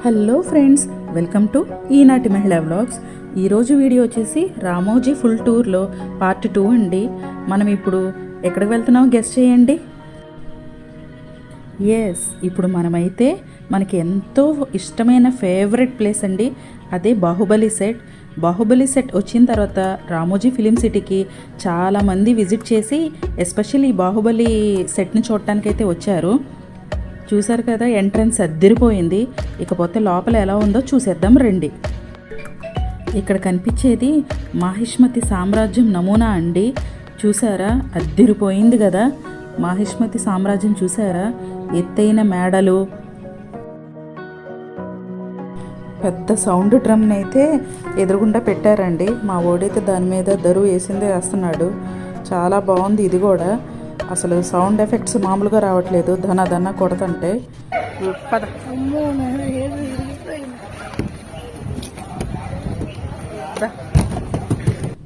Hello friends, welcome to ఈనాటి మహిళా vlogs. ఈరోజు వీడియో వచ్చేసి రామోజీ ఫుల్ టూర్లో పార్ట్ 2 అండి. మనం ఇప్పుడు ఎక్కడికి వెళ్తున్నామో గెస్ చేయండి. ఇప్పుడు మనమైతే మనకి ఎంతో ఇష్టమైన ఫేవరెట్ ప్లేస్ అండి, అదే బాహుబలి సెట్. బాహుబలి సెట్ వచ్చిన తర్వాత రామోజీ ఫిలిం సిటీకి చాలామంది విజిట్ చేసి ఎస్పెషల్లీ బాహుబలి సెట్ని చూడటానికైతే వచ్చారు. చూసారు కదా, ఎంట్రన్స్ అద్దిరిపోయింది. ఇకపోతే లోపల ఎలా ఉందో చూసేద్దాం రండి. ఇక్కడ కనిపించేది మాహిష్మతి సామ్రాజ్యం నమూనా అండి. చూసారా, అద్దిరిపోయింది కదా. మాహిష్మతి సామ్రాజ్యం చూసారా, ఎత్తైన మేడలు, పెద్ద సౌండ్ డ్రమ్ని అయితే ఎదురుగుండా పెట్టారండి. మా ఓడైతే దాని మీద దరువు వేసిందే వేస్తున్నాడు. చాలా బాగుంది ఇది కూడా. అసలు సౌండ్ ఎఫెక్ట్స్ మామూలుగా రావట్లేదు, ధన కొడతంటే.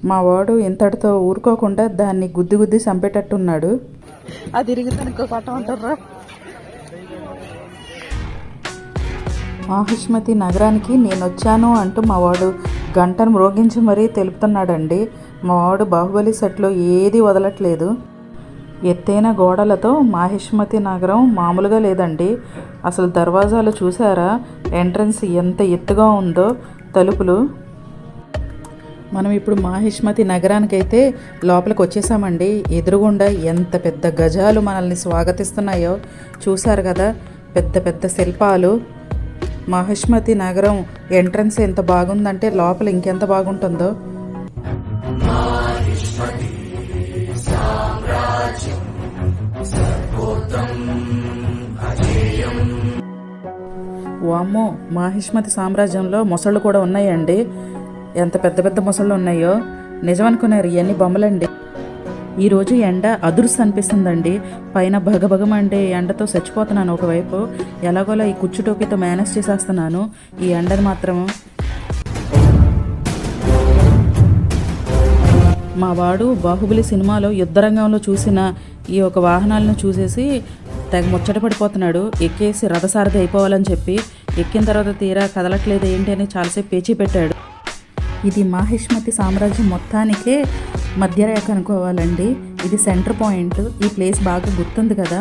మా వాడు ఇంతటితో ఊరుకోకుండా దాన్ని గుద్ది చంపేటట్టున్నాడు. అది మాహిష్మతి నగరానికి నేను వచ్చాను అంటూ మా వాడు గంటను మ్రోగించి మరీ తెలుపుతున్నాడండి. మా వాడు బాహుబలి సెట్లో ఏది వదలట్లేదు. ఎత్తైన గోడలతో మాహిష్మతి నగరం మామూలుగా లేదండి. అసలు దర్వాజాలు చూసారా, ఎంట్రన్స్ ఎంత ఎత్తుగా ఉందో, తలుపులు. మనం ఇప్పుడు మాహిష్మతి నగరానికైతే లోపలికి వచ్చేసామండి. ఎదురుగుండా ఎంత పెద్ద గజాలు మనల్ని స్వాగతిస్తున్నాయో చూసారు కదా, పెద్ద పెద్ద శిల్పాలు. మాహిష్మతి నగరం ఎంట్రన్స్ ఎంత బాగుందంటే లోపల ఇంకెంత బాగుంటుందో. వామ్మో, మాహిష్మతి సామ్రాజ్యంలో మొసళ్ళు కూడా ఉన్నాయండి. ఎంత పెద్ద పెద్ద మొసళ్ళు ఉన్నాయో, నిజమనుకున్నారు, ఇవన్నీ బొమ్మలండి. ఈరోజు ఎండ అదుర్స్ అనిపిస్తుందండి. పైన భగభగమంటే ఎండతో చచ్చిపోతున్నాను. ఒకవైపు ఎలాగోలా ఈ కుచ్చు టోపీతో మేనేజ్ చేసేస్తున్నాను ఈ ఎండని మాత్రం. మా వాడు బాహుబలి సినిమాలో యుద్ధరంగంలో చూసిన ఈ ఒక వాహనాలను చూసేసి తెగ ముచ్చట పడిపోతున్నాడు. ఎక్కేసి రథసారథి అయిపోవాలని చెప్పి. ఎక్కిన తర్వాత తీరా కదలట్లేదు ఏంటి అని చాలాసేపు పేచీ పెట్టాడు. ఇది మాహిష్మతి సామ్రాజ్యం మొత్తానికే మధ్యరేఖ అనుకోవాలండి. ఇది సెంటర్ పాయింట్. ఈ ప్లేస్ బాగా గుర్తుంది కదా,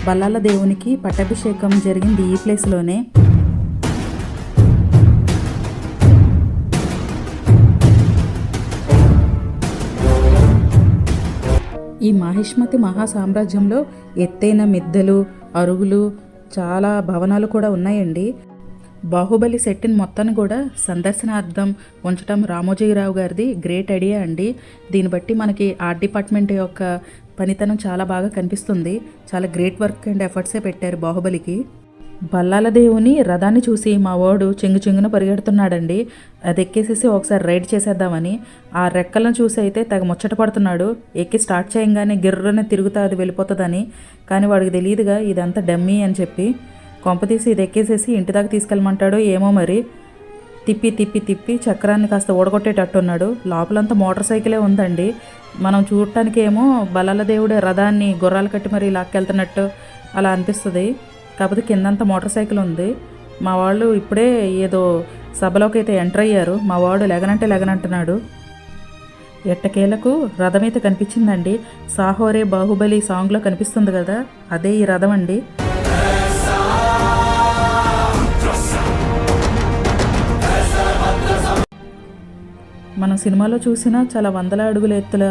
బల్లాల దేవునికి పట్టాభిషేకం జరిగింది ఈ ప్లేస్లోనే. ఈ మాహిష్మతి మహాసామ్రాజ్యంలో ఎత్తైన మిద్దెలు, అరుగులు, చాలా భవనాలు కూడా ఉన్నాయండి. బాహుబలి సెట్టిని మొత్తాన్ని కూడా సందర్శనార్థం ఉంచడం రామోజీరావు గారిది గ్రేట్ ఐడియా అండి. దీన్ని బట్టి మనకి ఆర్ట్ డిపార్ట్మెంట్ యొక్క పనితనం చాలా బాగా కనిపిస్తుంది. చాలా గ్రేట్ వర్క్ అండ్ ఎఫర్ట్సే పెట్టారు బాహుబలికి. బల్లాల దేవుని రథాన్ని చూసి మా వాడు చెంగున పరిగెడుతున్నాడండి. అది ఎక్కేసేసి ఒకసారి రైడ్ చేసేద్దామని. ఆ రెక్కలను చూసి అయితే తెగ ముచ్చట పడుతున్నాడు. ఎక్కి స్టార్ట్ చేయంగానే గిర్రనే తిరుగుతా అది వెళ్ళిపోతుందని. కానీ వాడికి తెలియదుగా ఇదంతా డమ్మీ అని చెప్పి. కొంపతీసి ఇది ఎక్కేసేసి ఇంటి దాకా తీసుకెళ్ళమంటాడో ఏమో మరి. తిప్పి చక్రాన్ని కాస్త ఓడగొట్టేటట్టున్నాడు. లోపలంతా మోటార్ సైకిలే ఉందండి. మనం చూడటానికి ఏమో బల్లాల దేవుడే రథాన్ని గుర్రాలు కట్టి మరి లాక్కెళ్తున్నట్టు అలా అనిపిస్తుంది. కాకపోతే కిందంతా మోటార్ సైకిల్ ఉంది. మా వాళ్ళు ఇప్పుడే ఏదో సభలోకి అయితే ఎంటర్ అయ్యారు. మా వాడు లెగనంటున్నాడు. ఎట్టకేలకు రథం అయితే కనిపించిందండి. సాహోరే బాహుబలి సాంగ్లో కనిపిస్తుంది కదా, అదే ఈ రథం అండి. మనం సినిమాలో చూసిన చాలా వందల అడుగుల ఎత్తుల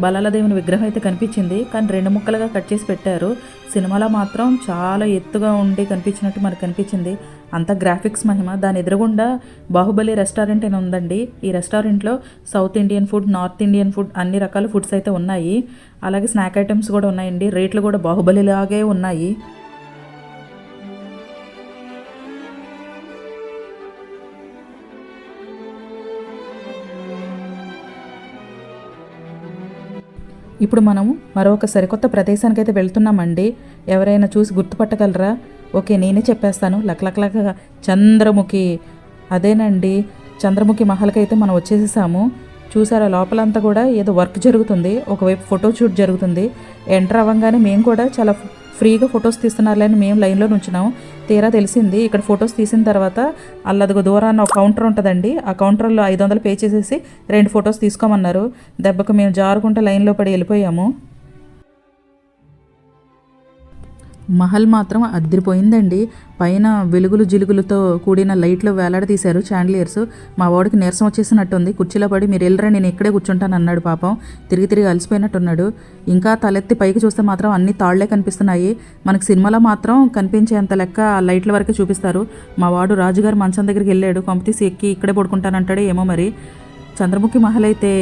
బల్లాల దేవుని విగ్రహం అయితే కనిపించింది. కానీ 2 ముక్కలుగా కట్ చేసి పెట్టారు. సినిమాలో మాత్రం చాలా ఎత్తుగా ఉండి కనిపించినట్టు మనకు కనిపించింది. అంత గ్రాఫిక్స్ మహిమ. దాని ఎదురుగుండా బాహుబలి రెస్టారెంట్ అని ఉందండి. ఈ రెస్టారెంట్లో south Indian food, north Indian food, అన్ని రకాల ఫుడ్స్ అయితే ఉన్నాయి. అలాగే స్నాక్ ఐటమ్స్ కూడా ఉన్నాయండి. రేట్లు కూడా బాహుబలిలాగే ఉన్నాయి. ఇప్పుడు మనము మరొక సరికొత్త ప్రదేశానికి అయితే వెళ్తున్నామండి. ఎవరైనా చూసి గుర్తుపట్టగలరా? ఓకే, నేనే చెప్పేస్తాను. లక్లక్లగా చంద్రముఖి, అదేనండి, చంద్రముఖి మహల్కి అయితే మనం వచ్చేసేసాము. చూసారా లోపలంతా కూడా ఏదో వర్క్ జరుగుతుంది, ఒకవైపు ఫోటో షూట్ జరుగుతుంది. ఎంటర్ అవ్వగానే మేము కూడా చాలా ఫ్రీగా ఫొటోస్ తీస్తున్నారులే అని మేము లైన్లో నుంచున్నాం. తీరా తెలిసింది ఇక్కడ ఫొటోస్ తీసిన తర్వాత అల్లదిగో దూరాన్న ఒక కౌంటర్ ఉంటుందండి, ఆ కౌంటర్లో 500 పే చేసేసి 2 ఫొటోస్ తీసుకోమన్నారు. దెబ్బకు మేము జారుకుంటే లైన్లో పడి వెళ్ళిపోయాము. మహల్ మాత్రం అదిరిపోయిందండి. పైన వెలుగులు జిలుగులతో కూడిన లైట్లు వేలాడదీశారు, చాండ్లియర్స్. మా వాడికి నీరసం వచ్చేసినట్టుంది, కుర్చీలో పడి మీరు వెళ్ళరా నేను ఇక్కడే కూర్చుంటాను అన్నాడు. పాపం తిరిగి అలసిపోయినట్టున్నాడు. ఇంకా తలెత్తి పైకి చూస్తే మాత్రం అన్ని తాళ్లే కనిపిస్తున్నాయి. మనకు సినిమాలో మాత్రం కనిపించేంత లెక్క ఆ లైట్ల వరకే చూపిస్తారు. మా వాడు రాజుగారు మంచం దగ్గరికి వెళ్ళాడు, కొంపతీసి ఎక్కి ఇక్కడే పడుకుంటానంటాడే ఏమో మరి. చంద్రముఖి మహల్ అయితే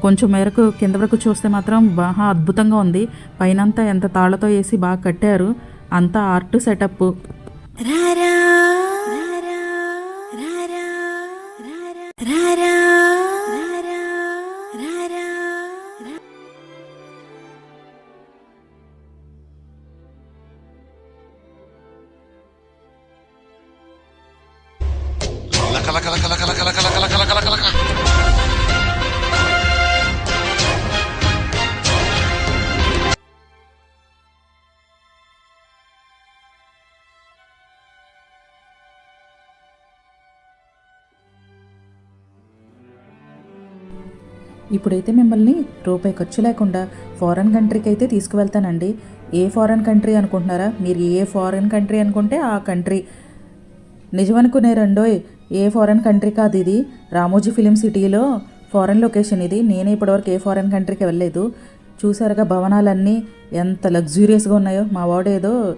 కొంచెం మేరకు కింద వరకు చూస్తే మాత్రం బాగా అద్భుతంగా ఉంది. పైనంతా ఎంత తాళ్లతో వేసి బాగా కట్టారు, అంతా ఆర్ట్ సెటప్. ఇప్పుడైతే మిమ్మల్ని రూపాయి ఖర్చు లేకుండా ఫారెన్ కంట్రీకి అయితే తీసుకువెళ్తానండి. ఏ ఫారెన్ కంట్రీ అనుకుంటున్నారా? మీరు ఏ ఫారెన్ కంట్రీ అనుకుంటే ఆ కంట్రీ. నిజమనుకునే రెండోయ్, ఏ ఫారెన్ కంట్రీ కాదు ఇది, రామోజీ ఫిలిం సిటీలో ఫారెన్ లొకేషన్ ఇది. నేనే ఇప్పటివరకు ఏ ఫారెన్ కంట్రీకి వెళ్ళలేదు. చూసారుగా భవనాలన్నీ ఎంత లగ్జూరియస్గా ఉన్నాయో. మా వాడు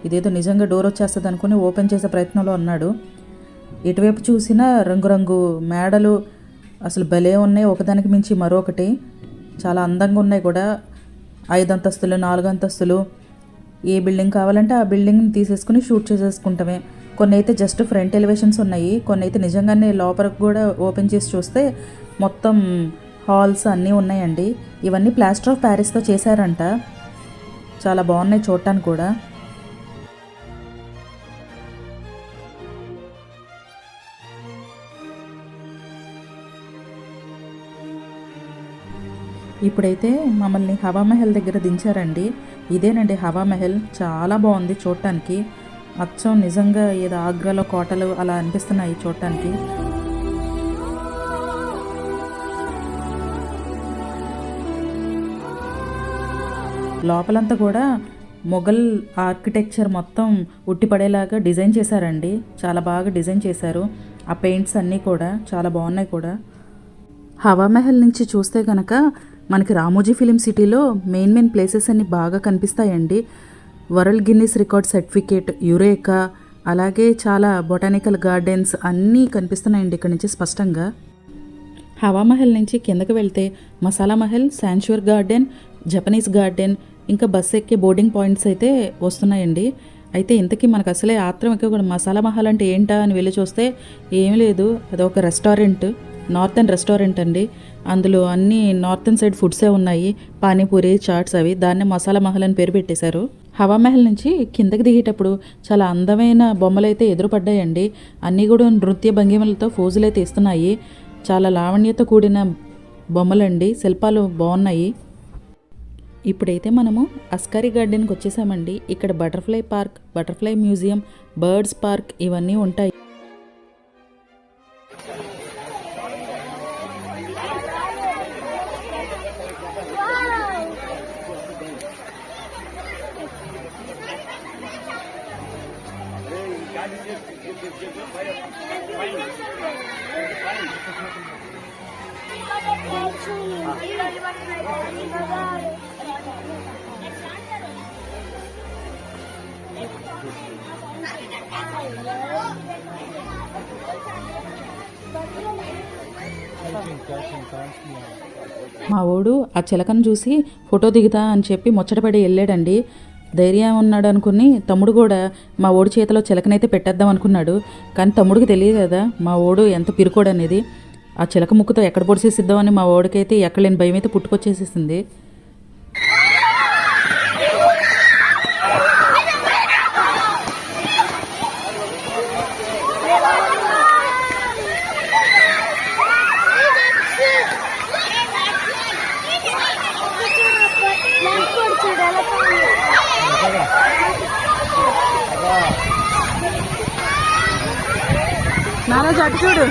ఇదేదో నిజంగా డోర్ వచ్చేస్తుంది అనుకుని ఓపెన్ చేసే ప్రయత్నంలో ఉన్నాడు. ఎటువైపు చూసినా రంగురంగు మేడలు అసలు భలే ఉన్నాయి, ఒకదానికి మించి మరొకటి. చాలా అందంగా ఉన్నాయి కూడా. 5 అంతస్తులు 4 అంతస్తులు, ఏ బిల్డింగ్ కావాలంటే ఆ బిల్డింగ్ని తీసేసుకుని షూట్ చేసేసుకుంటామే. కొన్ని అయితే జస్ట్ ఫ్రంట్ ఎలివేషన్స్ ఉన్నాయి, కొన్ని అయితే నిజంగానే లోపలికి కూడా ఓపెన్ చేసి చూస్తే మొత్తం హాల్స్ అన్నీ ఉన్నాయండి. ఇవన్నీ ప్లాస్టర్ ఆఫ్ ప్యారిస్తో చేశారంట. చాలా బాగున్నాయి చూడటానికి కూడా. ఇప్పుడైతే మమ్మల్ని హవామహల్ దగ్గర దించారండి. ఇదేనండి హవామహల్, చాలా బాగుంది చూడటానికి. అచ్చం నిజంగా ఏదో ఆగ్రాలో కోటలు అలా అనిపిస్తున్నాయి చూడటానికి. లోపలంతా కూడా మొఘల్ ఆర్కిటెక్చర్ మొత్తం ఉట్టిపడేలాగా డిజైన్ చేశారండి. చాలా బాగా డిజైన్ చేశారు. ఆ పెయింట్స్ అన్నీ కూడా చాలా బాగున్నాయి కూడా. హవామహల్ నుంచి చూస్తే కనుక మనకి రామోజీ ఫిలిం సిటీలో మెయిన్ ప్లేసెస్ అన్నీ బాగా కనిపిస్తాయండి. World Guinness record certificate, Eureka, అలాగే చాలా బొటానికల్ గార్డెన్స్ అన్నీ కనిపిస్తున్నాయండి ఇక్కడ నుంచి స్పష్టంగా. హవామహల్ నుంచి కిందకి వెళ్తే masala Mahal, శాంచువర్ garden, Japanese garden, ఇంకా బస్సు ఎక్కే బోర్డింగ్ పాయింట్స్ అయితే వస్తున్నాయండి. అయితే ఇంతకీ మనకు అసలే ఆత్రం ఎక్కువ. మసాలా మహల్ అంటే ఏంటా అని వెళ్ళి చూస్తే ఏమీ లేదు, అదొక రెస్టారెంట్, నార్థన్ రెస్టారెంట్ అండి. అందులో అన్ని నార్థన్ సైడ్ ఫుడ్సే ఉన్నాయి, పానీపూరి, చాట్స్ అవి. దాన్నే మసాలా మహల్ అని పేరు పెట్టేశారు. హవామహల్ నుంచి కిందకి దిగేటప్పుడు చాలా అందమైన బొమ్మలు అయితే ఎదురుపడ్డాయండి. అన్నీ కూడా నృత్య భంగిమలతో ఫోజులైతే ఇస్తున్నాయి. చాలా లావణ్యతో కూడిన బొమ్మలండి, శిల్పాలు బాగున్నాయి. ఇప్పుడైతే మనము అస్కారీ గార్డెన్కి వచ్చేసామండి. ఇక్కడ butterfly park, butterfly museum, birds park ఇవన్నీ ఉంటాయి. మా వాడు ఆ చిలకను చూసి ఫోటో దిగుతా అని చెప్పి ముచ్చటపడి వెళ్ళాడండి. ధైర్యం ఉన్నాడు అనుకుని తమ్ముడు కూడా మా ఓడి చేతిలో చిలకనైతే పెట్టేద్దాం అనుకున్నాడు. కానీ తమ్ముడికి తెలియదు కదా మా ఓడు ఎంత పిరుకోడు అనేది. ఆ చిలక ముక్కుతో ఎక్కడ పొడిసేసిద్దామని మా ఓడికైతే ఎక్కలేని భయం అయితే పుట్టుకొచ్చేసేసింది. నారాజు అటు చూడు.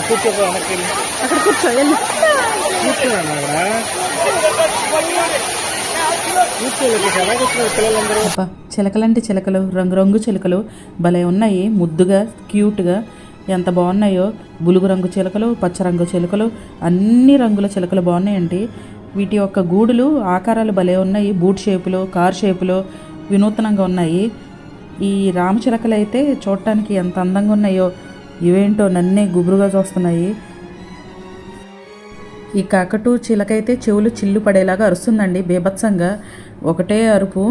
కూర్చోపో అక్కడ కూర్చో వెళ్ళి చిలకలంటే చిలకలు, రంగురంగు చిలకలు భలే ఉన్నాయి. ముద్దుగా క్యూట్గా ఎంత బాగున్నాయో. బులుగు రంగు చిలకలు, పచ్చరంగు చిలకలు, అన్ని రంగుల చిలకలు బాగున్నాయండి. వీటి యొక్క గూడులు ఆకారాలు భలే ఉన్నాయి. బూట్ షేపులో, కార్ షేపులో వినూత్నంగా ఉన్నాయి. ఈ రామచిలకలు అయితే చూడటానికి ఎంత అందంగా ఉన్నాయో. ఇవేంటో నన్నే గుబురుగా చూస్తున్నాయి. ఈ కాకటు చిలకైతే చెవులు చిల్లు పడేలాగా అరుస్తుందండి బీభత్సంగా. ఒకటే అరుపు.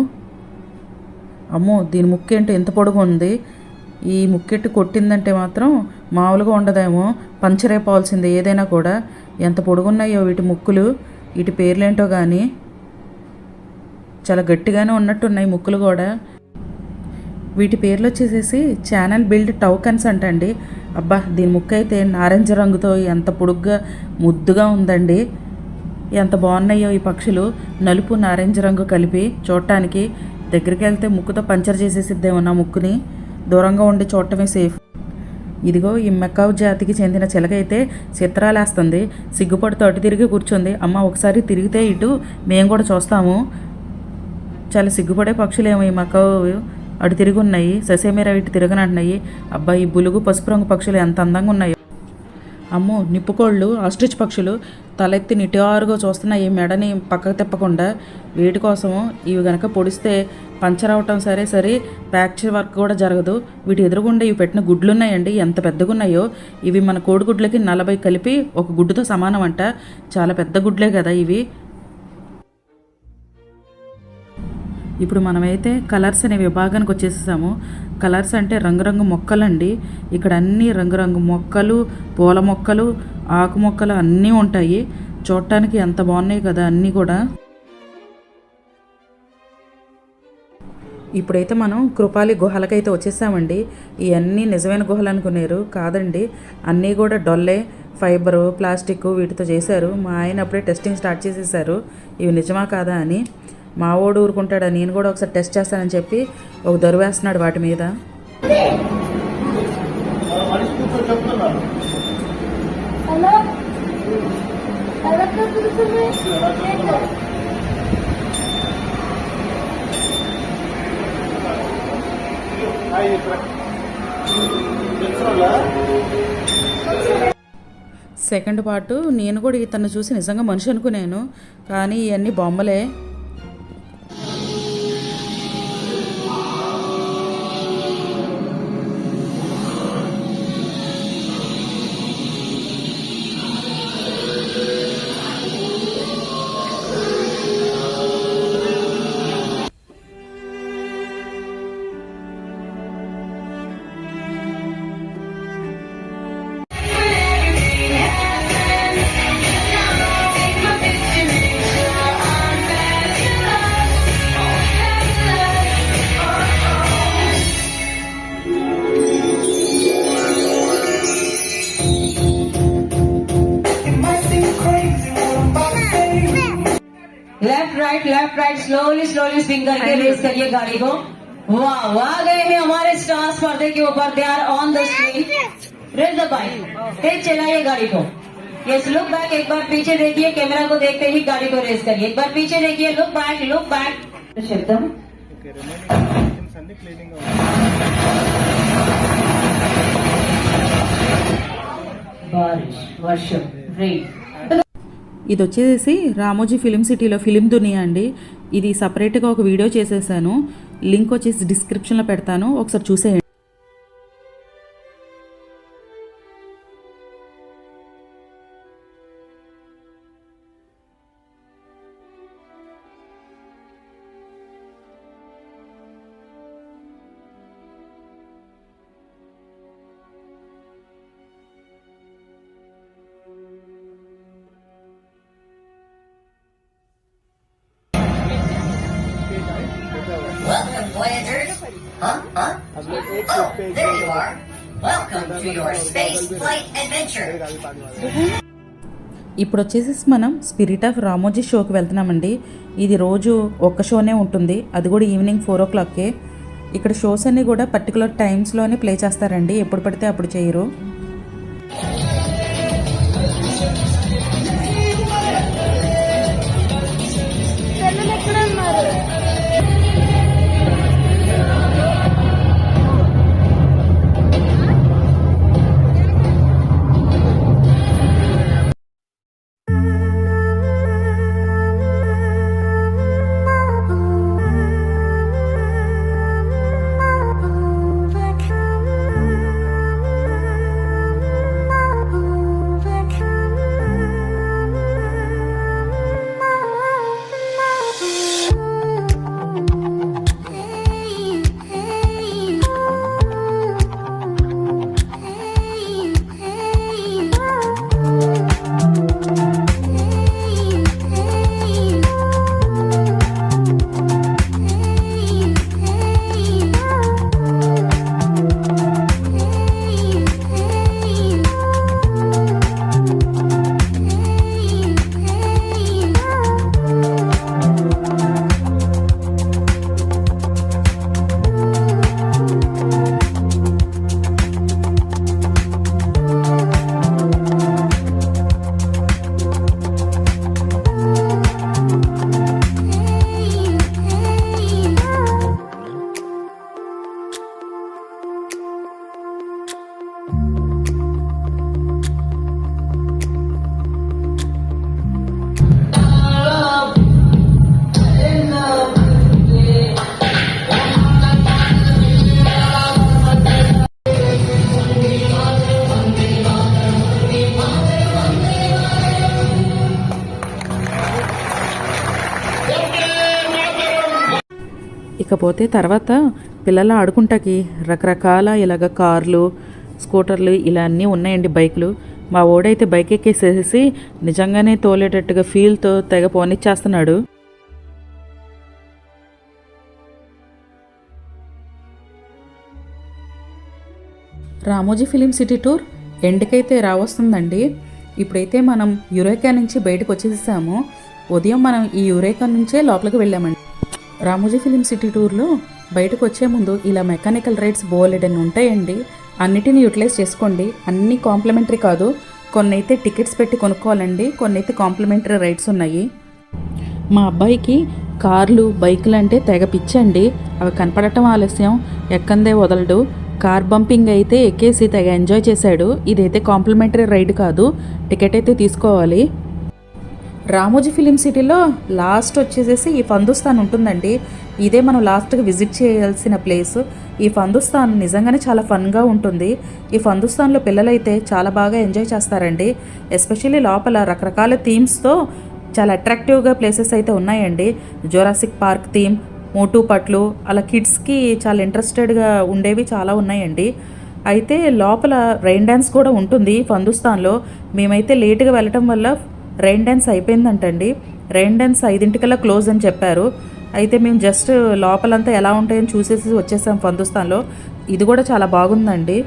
అమ్మో, దీని ముక్కేంటో ఎంత పొడుగు ఉంది. ఈ ముక్కెట్టు కొట్టిందంటే మాత్రం మామూలుగా ఉండదేమో, పంచరైపోవాల్సిందే ఏదైనా కూడా. ఎంత పొడుగున్నాయో వీటి ముక్కులు. వీటి పేర్లేంటో కానీ చాలా గట్టిగానే ఉన్నట్టున్నాయి ముక్కులు కూడా. వీటి పేర్లు వచ్చేసేసి ఛానల్ బిల్డ్ టౌకన్స్ అంటండి. అబ్బా, దీని ముక్క అయితే నారింజ రంగుతో ఎంత పొడుగ్గా ముద్దుగా ఉందండి. ఎంత బాగున్నాయో ఈ పక్షులు. నలుపు నారింజ రంగు కలిపి చూడటానికి. దగ్గరికి వెళ్తే ముక్కుతో పంచర్ చేసేసిద్దేమో నా ముక్కుని. దూరంగా ఉండి చూడటమే సేఫ్. ఇదిగో ఈ మెకావ్ జాతికి చెందిన చిలకైతే చిత్రాలేస్తుంది. సిగ్గుపడుతూ అటు తిరిగి కూర్చుంది. అమ్మ, ఒకసారి తిరిగితే ఇటు మేము కూడా చూస్తాము. చాలా సిగ్గుపడే పక్షులేమో ఈ మెకావ్. అటు తిరిగి ఉన్నాయి. ససేమీరా ఇటు తిరగనంటున్నాయి. అబ్బాయి, బులుగు పసుపు రంగు పక్షులు ఎంత అందంగా ఉన్నాయో. అమ్మో, నిప్పుకోళ్ళు, ఆస్ట్రిచ్ పక్షులు తలెత్తి నిటారుగా చూస్తున్నాయి, మెడని పక్కకు తిప్పకుండా. వీటి కోసము ఇవి గనక పొడిస్తే పంచర్ అవటం సరే సరే, ప్యాక్చర్ వర్క్ కూడా జరగదు. వీటి ఎదురుగుండా ఇవి పెట్టిన గుడ్లు ఉన్నాయండి, ఎంత పెద్దగా ఉన్నాయో. ఇవి మన కోడిగుడ్లకి 40 కలిపి ఒక గుడ్డుతో సమానం అంట. చాలా పెద్ద గుడ్లే కదా ఇవి. ఇప్పుడు మనమైతే కలర్స్ అనే విభాగానికి వచ్చేసాము. కలర్స్ అంటే రంగురంగు మొక్కలండి. ఇక్కడ అన్ని రంగురంగు మొక్కలు, పూల మొక్కలు, ఆకు మొక్కలు అన్నీ ఉంటాయి. చూడటానికి ఎంత బాగున్నాయి కదా అన్నీ కూడా. ఇప్పుడైతే మనం కృపాలి గుహలకైతే వచ్చేసామండి. ఇవన్నీ నిజమైన గుహలు అనుకున్నారు, కాదండి. అన్నీ కూడా డొల్లే, ఫైబరు, ప్లాస్టిక్ వీటితో చేశారు. మా ఆయన అప్పుడే టెస్టింగ్ స్టార్ట్ చేసేసారు ఇవి నిజమా కాదా అని. మా ఓడు ఊరుకుంటాడా, నేను కూడా ఒకసారి టెస్ట్ చేస్తానని చెప్పి ఒక దొరు వేస్తున్నాడు వాటి మీద. సెకండ్ పార్ట్ నేను కూడా ఇతను చూసి నిజంగా మనిషి అనుకున్నాను, కానీ ఇవన్నీ బొమ్మలే. लेफ्ट राइट स्लोली स्पिन करके रेस करिए गाड़ी को। वाह, आ गए हैं हमारे स्टार्स पर्दे के ऊपर। They are on the screen. Race the bike, तेज चलाइए गाड़ी को। यस, लुक बैक, एक बार पीछे देखिए, कैमरा को देखते ही गाड़ी को रेस करिए। एक बार पीछे देखिए, लुक बैक। शब्दम बारिश, वर्षम, रेन। ఇది వచ్చేసి రామోజీ ఫిలిం సిటీలో ఫిలిం దునియా అండి. ఇది సపరేట్గా ఒక వీడియో చేసేసాను. లింక్ వచ్చేసి డిస్క్రిప్షన్లో పెడతాను, ఒకసారి చూసేయండి. Welcome to your space flight adventure. ఇప్పుడు వచ్చేసి మనం స్పిరిట్ ఆఫ్ రామోజీ షోకి వెళ్తున్నామండి. ఇది రోజు ఒక్క షోనే ఉంటుంది, అది కూడా ఈవినింగ్ 4 o'clockకే. ఇక్కడ షోస్ అన్నీ కూడా పర్టికులర్ టైమ్స్లోనే ప్లే చేస్తారండి, ఎప్పుడు పడితే అప్పుడు చేయరు. ఇకపోతే తర్వాత పిల్లలు ఆడుకుంటాకి రకరకాల ఇలాగ కార్లు, స్కూటర్లు ఇలా అన్నీ ఉన్నాయండి, బైకులు. మా ఓడైతే బైక్ ఎక్కేసేసి నిజంగానే తోలేటట్టుగా ఫీల్తో తెగ పోనిచ్చేస్తున్నాడు. రామోజీ ఫిలిం సిటీ టూర్ ఎండ్కైతే రావస్తుందండి. ఇప్పుడైతే మనం యురేకా నుంచి బయటకు వచ్చేసాము. ఉదయం మనం ఈ యురేకా నుంచే లోపలికి వెళ్ళామండి. రామోజీ ఫిలిం సిటీ టూర్లో బయటకు వచ్చే ముందు ఇలా మెకానికల్ రైడ్స్ బోలెడన్ని ఉంటాయండి. అన్నిటిని యూటిలైజ్ చేసుకోండి. అన్నీ కాంప్లిమెంటరీ కాదు, కొన్ని అయితే టికెట్స్ పెట్టి కొనుక్కోవాలండి, కొన్ని అయితే కాంప్లిమెంటరీ రైడ్స్ ఉన్నాయి. మా అబ్బాయికి కార్లు, బైకులు అంటే తెగ పిచ్చండి. అవి కనపడటం ఆలస్యం, ఎక్కందే వదలడు. కార్ బంపింగ్ అయితే ఎక్కేసి తెగ ఎంజాయ్ చేశాడు. ఇదైతే కాంప్లిమెంటరీ రైడ్ కాదు, టికెట్ అయితే తీసుకోవాలి. రామోజీ ఫిలిం సిటీలో లాస్ట్ వచ్చేసేసి ఈ ఫందుస్తాన్ ఉంటుందండి. ఇదే మనం లాస్ట్గా విజిట్ చేయాల్సిన ప్లేస్. ఈ ఫందుస్తాన్ నిజంగానే చాలా ఫన్గా ఉంటుంది. ఈ ఫందుస్తాన్లో పిల్లలైతే చాలా బాగా ఎంజాయ్ చేస్తారండి. ఎస్పెషల్లీ లోపల రకరకాల థీమ్స్తో చాలా అట్రాక్టివ్గా ప్లేసెస్ అయితే ఉన్నాయండి. జొరాసిక్ పార్క్ థీమ్, మోటు పట్లు, అలా కిడ్స్కి చాలా ఇంట్రెస్టెడ్గా ఉండేవి చాలా ఉన్నాయండి. అయితే లోపల రైన్ డ్యాన్స్ కూడా ఉంటుంది ఫందుస్తాన్లో. మేమైతే లేటుగా వెళ్ళటం వల్ల రైన్ డ్యాన్స్ అయిపోయిందంటండి. రైన్ డ్యాన్స్ 5 క్లోజ్ అని చెప్పారు. అయితే మేము జస్ట్ లోపలంతా ఎలా ఉంటాయని చూసేసి వచ్చేసాం ఫందుస్తాన్లో. ఇది కూడా చాలా బాగుందండి.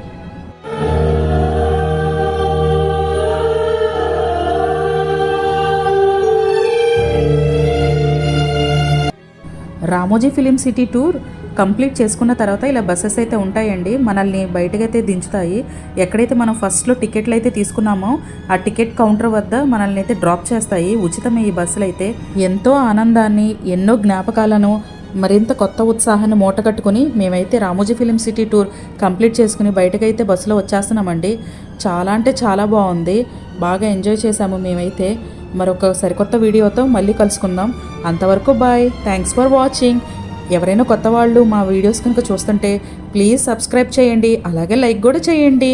Ramoji film city tour complete చేసుకున్న తర్వాత ఇలా బస్సెస్ అయితే ఉంటాయండి, మనల్ని బయటకైతే దించుతాయి. ఎక్కడైతే మనం ఫస్ట్లో టికెట్లు అయితే తీసుకున్నామో ఆ టికెట్ కౌంటర్ వద్ద మనల్ని అయితే డ్రాప్ చేస్తాయి. ఉచితమే ఈ బస్సులు అయితే. ఎంతో ఆనందాన్ని, ఎన్నో జ్ఞాపకాలను, మరింత కొత్త ఉత్సాహాన్ని మూటగట్టుకుని మేమైతే Ramoji film city tour complete చేసుకుని బయటకైతే బస్సులో వచ్చేస్తున్నామండి. చాలా అంటే చాలా బాగుంది, బాగా ఎంజాయ్ చేసాము మేమైతే. మరొక సరికొత్త వీడియోతో మళ్ళీ కలుసుకుందాం. అంతవరకు బాయ్, థ్యాంక్స్ ఫర్ వాచింగ్. ఎవరైనా కొత్త వాళ్ళు మా వీడియోస్ కనుక చూస్తుంటే ప్లీజ్ సబ్స్క్రైబ్ చేయండి, అలాగే లైక్ కూడా చేయండి.